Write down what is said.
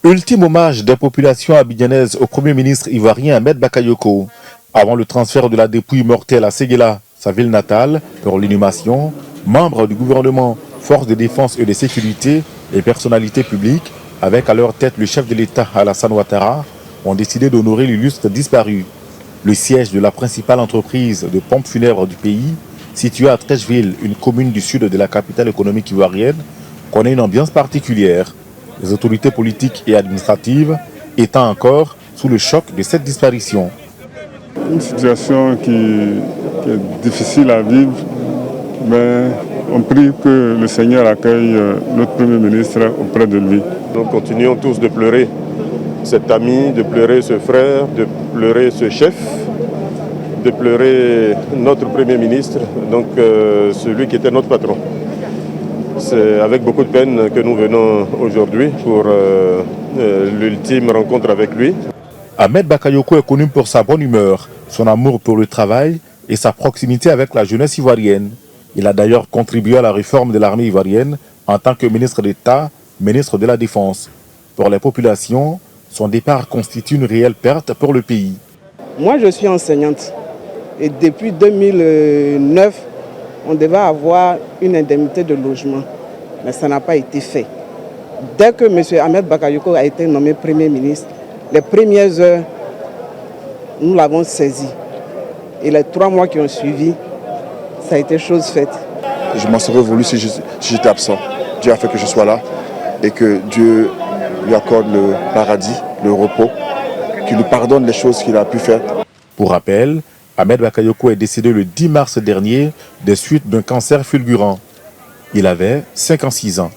Ultime hommage des populations abidjanaises au Premier ministre ivoirien Ahmed Bakayoko. Avant le transfert de la dépouille mortelle à Séguéla, sa ville natale, pour l'inhumation, membres du gouvernement, forces de défense et de sécurité et personnalités publiques, avec à leur tête le chef de l'État Alassane Ouattara, ont décidé d'honorer l'illustre disparu. Le siège de la principale entreprise de pompes funèbres du pays, située à Treichville, une commune du sud de la capitale économique ivoirienne, connaît une ambiance particulière. Les autorités politiques et administratives étant encore sous le choc de cette disparition. Une situation qui est difficile à vivre, mais on prie que le Seigneur accueille notre Premier ministre auprès de lui. Nous continuons tous de pleurer cet ami, de pleurer ce frère, de pleurer ce chef, de pleurer notre Premier ministre, donc celui qui était notre patron. C'est avec beaucoup de peine que nous venons aujourd'hui pour l'ultime rencontre avec lui. Ahmed Bakayoko est connu pour sa bonne humeur, son amour pour le travail et sa proximité avec la jeunesse ivoirienne. Il a d'ailleurs contribué à la réforme de l'armée ivoirienne en tant que ministre d'État, ministre de la Défense. Pour les populations, son départ constitue une réelle perte pour le pays. Moi, je suis enseignante et depuis 2009, on devait avoir une indemnité de logement, mais ça n'a pas été fait. Dès que M. Ahmed Bakayoko a été nommé Premier ministre, les premières heures, nous l'avons saisi. Et les 3 mois qui ont suivi, ça a été chose faite. Je m'en serais voulu si j'étais absent. Dieu a fait que je sois là et que Dieu lui accorde le paradis, le repos, qu'il lui pardonne les choses qu'il a pu faire. Pour rappel, Ahmed Bakayoko est décédé le 10 mars dernier des suites d'un cancer fulgurant. Il avait 56 ans.